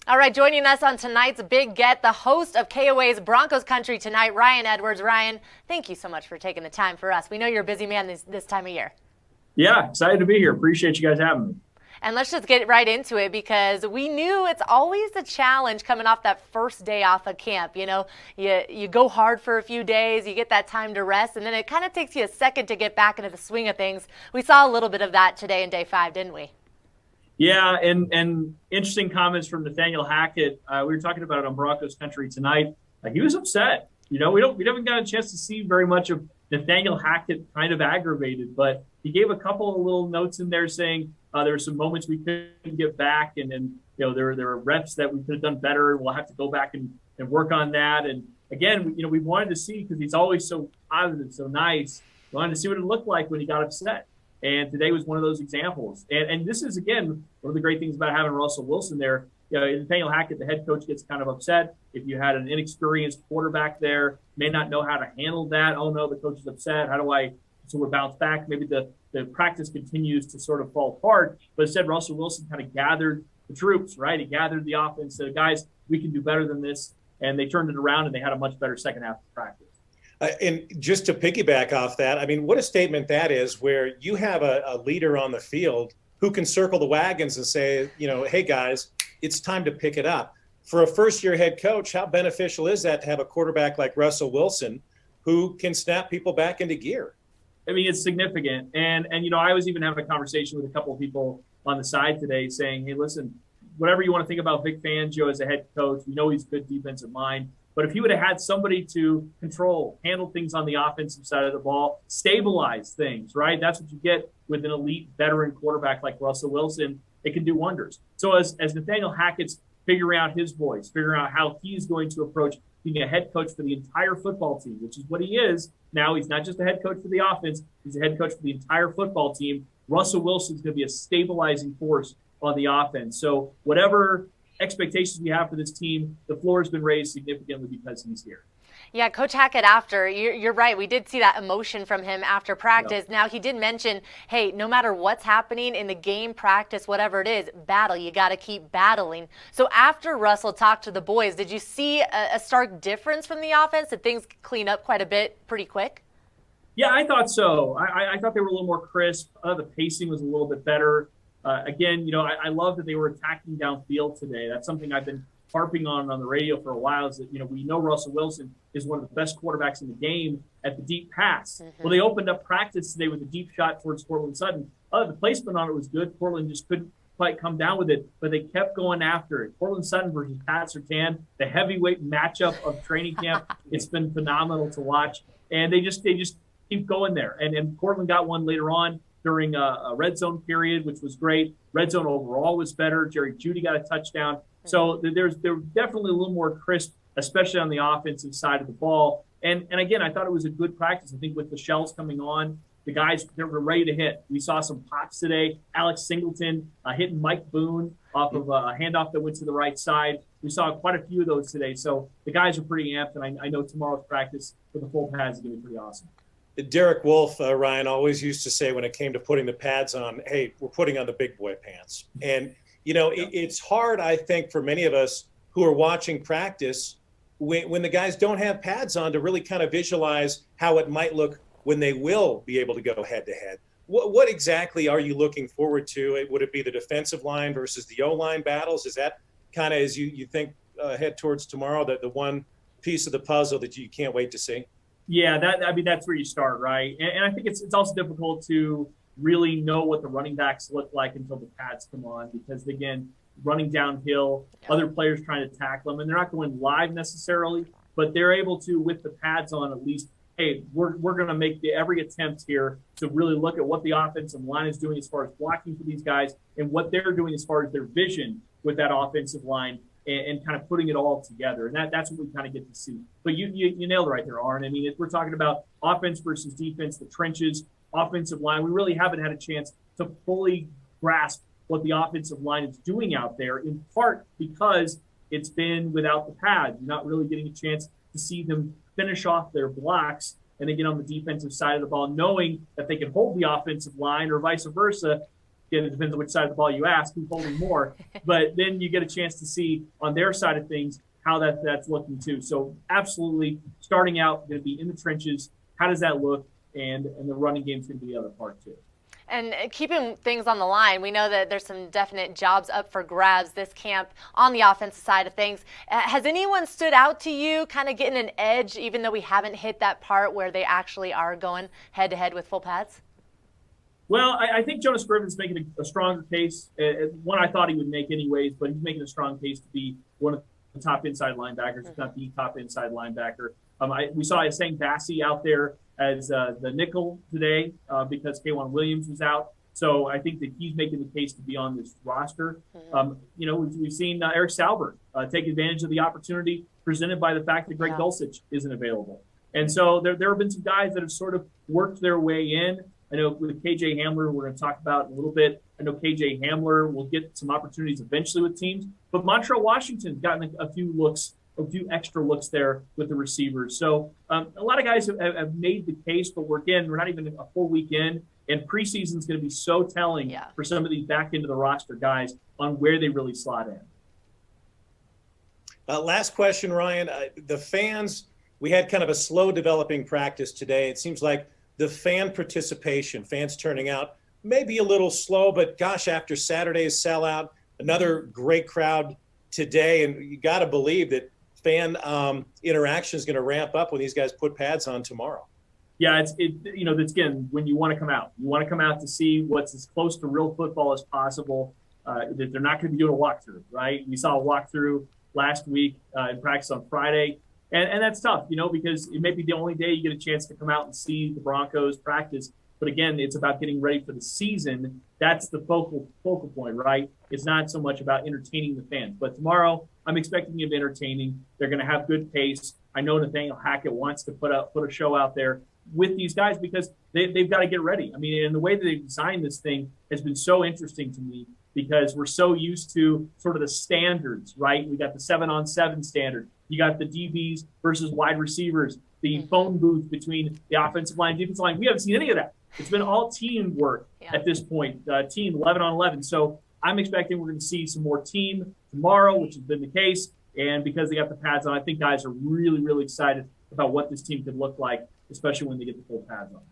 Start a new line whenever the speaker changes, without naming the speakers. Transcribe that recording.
All right, joining us on tonight's Big Get, the host of KOA's Broncos Country Tonight, Ryan Edwards. Ryan, thank you so much for taking the time for us. We know you're a busy man this time of year.
Yeah, excited to be here. Appreciate you guys having me.
And let's just get right into it because we knew it's always a challenge coming off that first day off of camp. You know, you go hard for a few days, you get that time to rest, and then it kind of takes you a second to get back into the swing of things. We saw a little bit of that today in day 5, didn't we?
Yeah, and interesting comments from Nathaniel Hackett. We were talking about it on Broncos Country Tonight. He was upset. You know, we haven't got a chance to see very much of Nathaniel Hackett kind of aggravated, but he gave a couple of little notes in there saying there were some moments we couldn't get back, and then there were reps that we could have done better. We'll have to go back and work on that. And again, we wanted to see, because he's always so positive, so nice. We wanted to see what it looked like when he got upset. And today was one of those examples. And this is, again, one of the great things about having Russell Wilson there. Nathaniel Hackett, the head coach, gets kind of upset. If you had an inexperienced quarterback there, may not know how to handle that. Oh, no, the coach is upset. How do I sort of bounce back? Maybe the practice continues to sort of fall apart. But instead, Russell Wilson kind of gathered the troops, right? He gathered the offense, said, guys, we can do better than this. And they turned it around, and they had a much better second half of practice.
And just to piggyback off that, I mean, what a statement that is, where you have a leader on the field who can circle the wagons and say, hey, guys, it's time to pick it up. For a first-year head coach, how beneficial is that to have a quarterback like Russell Wilson who can snap people back into gear?
I mean, it's significant. And I was even having a conversation with a couple of people on the side today saying, hey, listen, whatever you want to think about Vic Fangio as a head coach, we know he's a good defensive mind. But if he would have had somebody to handle things on the offensive side of the ball, stabilize things, right? That's what you get with an elite veteran quarterback like Russell Wilson. It can do wonders. So as Nathaniel Hackett's figuring out his voice, figuring out how he's going to approach being a head coach for the entire football team, which is what he is now. He's not just a head coach for the offense. He's a head coach for the entire football team. Russell Wilson's going to be a stabilizing force on the offense. So whatever expectations we have for this team, the floor has been raised significantly because he's here.
Yeah, Coach Hackett, you're right. We did see that emotion from him after practice. Now, he did mention, hey, no matter what's happening in the game, practice, whatever it is, battle. You got to keep battling. So after Russell talked to the boys, did you see a stark difference from the offense? Did things clean up quite a bit pretty quick?
Yeah, I thought so. I thought they were a little more crisp. The pacing was a little bit better. Again, I love that they were attacking downfield today. That's something I've been harping on the radio for a while, is that, we know Russell Wilson is one of the best quarterbacks in the game at the deep pass. Mm-hmm. Well, they opened up practice today with a deep shot towards Courtland Sutton. The placement on it was good. Courtland just couldn't quite come down with it, but they kept going after it. Courtland Sutton versus Pat Surtain, the heavyweight matchup of training camp. It's been phenomenal to watch. And they just keep going there. And Courtland got one later on during a red zone period, which was great. Red zone overall was better. Jerry Jeudy got a touchdown. So they're definitely a little more crisp, especially on the offensive side of the ball. And again, I thought it was a good practice. I think with the shells coming on, the guys, they were ready to hit. We saw some pops today. Alex Singleton hitting Mike Boone off of a handoff that went to the right side. We saw quite a few of those today. So the guys are pretty amped, and I know tomorrow's practice with the full pads is going to be pretty awesome.
Derek Wolfe, Ryan, always used to say when it came to putting the pads on, hey, we're putting on the big boy pants. And, it's hard, I think, for many of us who are watching practice when the guys don't have pads on to really kind of visualize how it might look when they will be able to go head-to-head. What exactly are you looking forward to? Would it be the defensive line versus the O-line battles? Is that kind of, as you think head towards tomorrow, the one piece of the puzzle that you can't wait to see?
Yeah, that's where you start, right? And I think it's also difficult to really know what the running backs look like until the pads come on, because again, running downhill, other players trying to tackle them, and they're not going live necessarily, but they're able to, with the pads on, at least, hey, we're going to make every attempt here to really look at what the offensive line is doing as far as blocking for these guys and what they're doing as far as their vision with that offensive line. And kind of putting it all together. And that's what we kind of get to see. But you nailed it right there, Arn. I mean, if we're talking about offense versus defense, the trenches, offensive line, we really haven't had a chance to fully grasp what the offensive line is doing out there, in part because it's been without the pads. You're not really getting a chance to see them finish off their blocks and then get on the defensive side of the ball, knowing that they can hold the offensive line or vice versa. Again, it depends on which side of the ball you ask, who's holding more. But then you get a chance to see on their side of things how that's looking too. So absolutely, starting out, going to be in the trenches. How does that look? And the running game's going to be the other part too.
And keeping things on the line, we know that there's some definite jobs up for grabs this camp on the offensive side of things. Has anyone stood out to you, kind of getting an edge, even though we haven't hit that part where they actually are going head-to-head with full pads?
Well, I think Jonas Griffin's making a stronger case. One I thought he would make anyways, but he's making a strong case to be one of the top inside linebackers, if not the top inside linebacker. We saw Essang Bassey out there as the nickel today because K'Waun Williams was out. So I think that he's making the case to be on this roster. We've seen Eric Salbert take advantage of the opportunity presented by the fact that Greg Dulcich isn't available. And so there have been some guys that have sort of worked their way in. I know with KJ Hamler, we're going to talk about in a little bit. I know KJ Hamler will get some opportunities eventually with teams, but Montreal Washington's gotten a few extra looks there with the receivers. So a lot of guys have made the case, but we're not even a full weekend, and preseason is going to be so telling for some of these back into the roster guys on where they really slot in.
Last question, Ryan. The fans, we had kind of a slow developing practice today. It seems like the fan participation, fans turning out, maybe a little slow, but gosh, after Saturday's sellout, another great crowd today, and you got to believe that fan interaction is going to ramp up when these guys put pads on tomorrow.
Yeah, it's again, when you want to come out to see what's as close to real football as possible. That they're not going to be doing a walkthrough, right? We saw a walkthrough last week in practice on Friday. And that's tough, because it may be the only day you get a chance to come out and see the Broncos practice. But again, it's about getting ready for the season. That's the focal point, right? It's not so much about entertaining the fans. But tomorrow, I'm expecting them entertaining. They're going to have good pace. I know Nathaniel Hackett wants to put a show out there with these guys because they've got to get ready. I mean, and the way that they've designed this thing has been so interesting to me because we're so used to sort of the standards, right? We got the 7-on-7 standard. You got the DBs versus wide receivers, the phone booth between the offensive line and defensive line. We haven't seen any of that. It's been all team work at this point, team 11-on-11. So I'm expecting we're going to see some more team tomorrow, which has been the case. And because they got the pads on, I think guys are really, really excited about what this team could look like, especially when they get the full pads on.